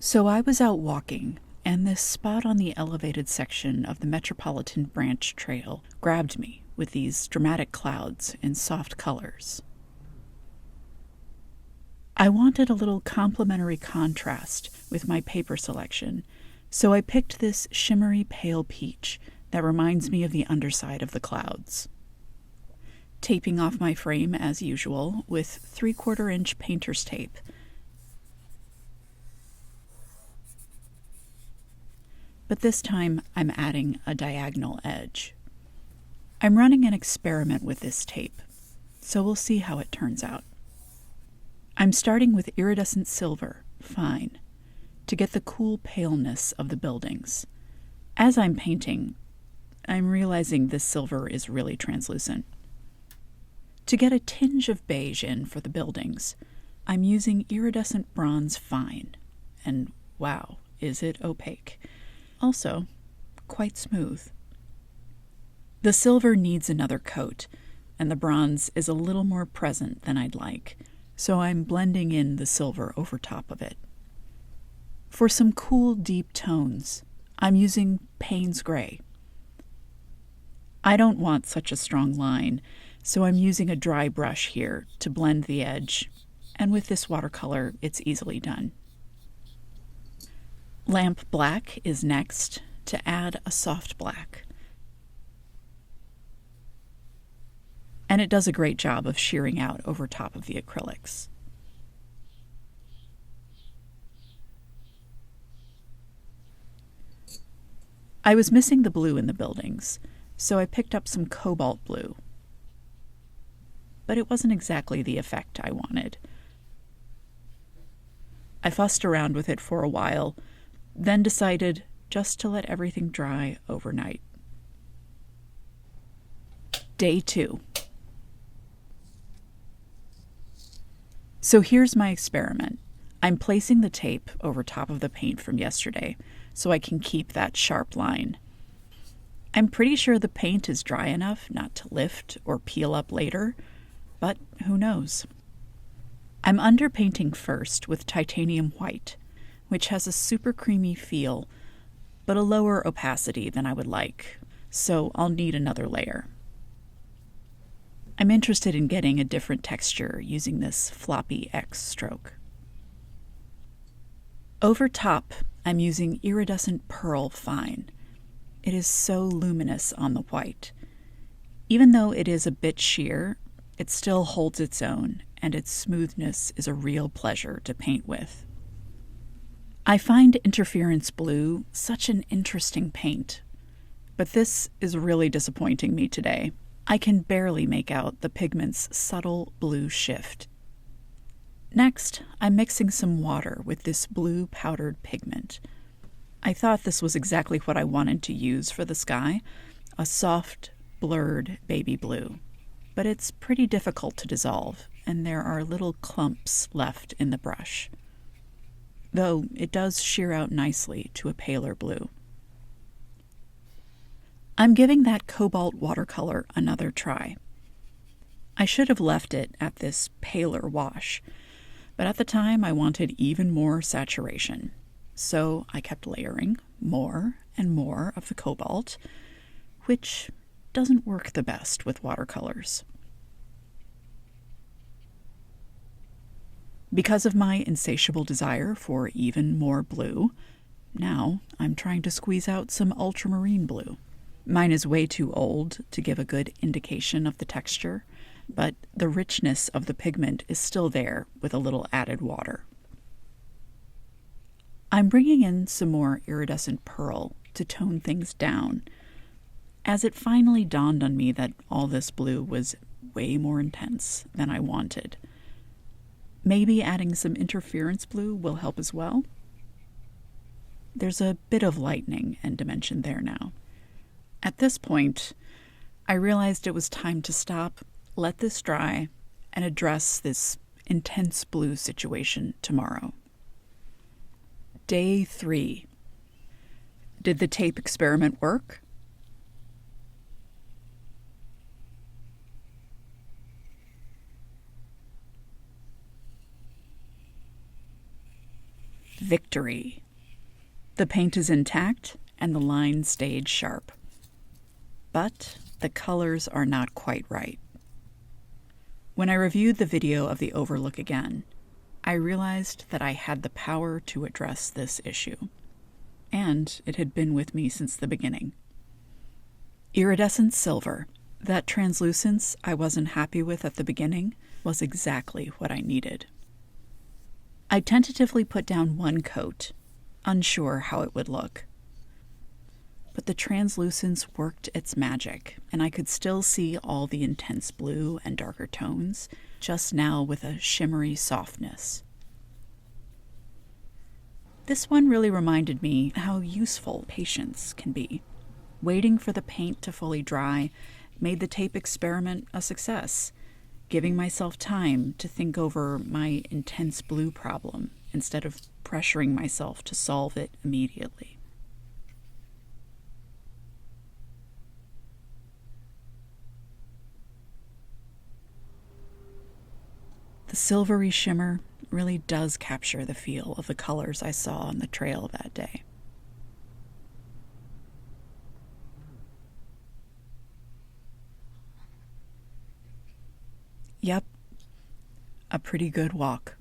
So I was out walking, and this spot on the elevated section of the Metropolitan Branch Trail grabbed me with these dramatic clouds in soft colors. I wanted a little complementary contrast with my paper selection, so I picked this shimmery pale peach that reminds me of the underside of the clouds. Taping off my frame as usual with 3/4-inch painter's tape, but this time I'm adding a diagonal edge. I'm running an experiment with this tape, so we'll see how it turns out. I'm starting with iridescent silver, fine, to get the cool paleness of the buildings. As I'm painting, I'm realizing this silver is really translucent. To get a tinge of beige in for the buildings, I'm using iridescent bronze fine, and wow, is it opaque. Also, quite smooth. The silver needs another coat, and the bronze is a little more present than I'd like, so I'm blending in the silver over top of it. For some cool, deep tones, I'm using Payne's gray. I don't want such a strong line, so I'm using a dry brush here to blend the edge, and with this watercolor, it's easily done. Lamp black is next, to add a soft black. And it does a great job of shearing out over top of the acrylics. I was missing the blue in the buildings, so I picked up some cobalt blue. But it wasn't exactly the effect I wanted. I fussed around with it for a while, then decided just to let everything dry overnight. Day 2. So here's my experiment. I'm placing the tape over top of the paint from yesterday so I can keep that sharp line. I'm pretty sure the paint is dry enough not to lift or peel up later, but who knows? I'm underpainting first with titanium white, which has a super creamy feel, but a lower opacity than I would like, so I'll need another layer. I'm interested in getting a different texture using this floppy X stroke. Over top, I'm using iridescent pearl fine. It is so luminous on the white. Even though it is a bit sheer, it still holds its own, and its smoothness is a real pleasure to paint with. I find interference blue such an interesting paint, but this is really disappointing me today. I can barely make out the pigment's subtle blue shift. Next, I'm mixing some water with this blue powdered pigment. I thought this was exactly what I wanted to use for the sky, a soft, blurred baby blue. But it's pretty difficult to dissolve, and there are little clumps left in the brush. Though it does shear out nicely to a paler blue. I'm giving that Cobalt watercolor another try. I should have left it at this paler wash, but at the time I wanted even more saturation. So I kept layering more and more of the Cobalt, which doesn't work the best with watercolors. Because of my insatiable desire for even more blue, now I'm trying to squeeze out some ultramarine blue. Mine is way too old to give a good indication of the texture, but the richness of the pigment is still there with a little added water. I'm bringing in some more iridescent pearl to tone things down, as it finally dawned on me that all this blue was way more intense than I wanted. Maybe adding some interference blue will help as well. There's a bit of lightening and dimension there now. At this point, I realized it was time to stop, let this dry, and address this intense blue situation tomorrow. Day 3. Did the tape experiment work? Victory! The paint is intact and the line stayed sharp. But the colors are not quite right. When I reviewed the video of the overlook again, I realized that I had the power to address this issue. And it had been with me since the beginning. Iridescent silver, that translucence I wasn't happy with at the beginning, was exactly what I needed. I tentatively put down one coat, unsure how it would look. But the translucence worked its magic, and I could still see all the intense blue and darker tones, just now with a shimmery softness. This one really reminded me how useful patience can be. Waiting for the paint to fully dry made the tape experiment a success, giving myself time to think over my intense blue problem instead of pressuring myself to solve it immediately. The silvery shimmer really does capture the feel of the colors I saw on the trail that day. Yep, a pretty good walk.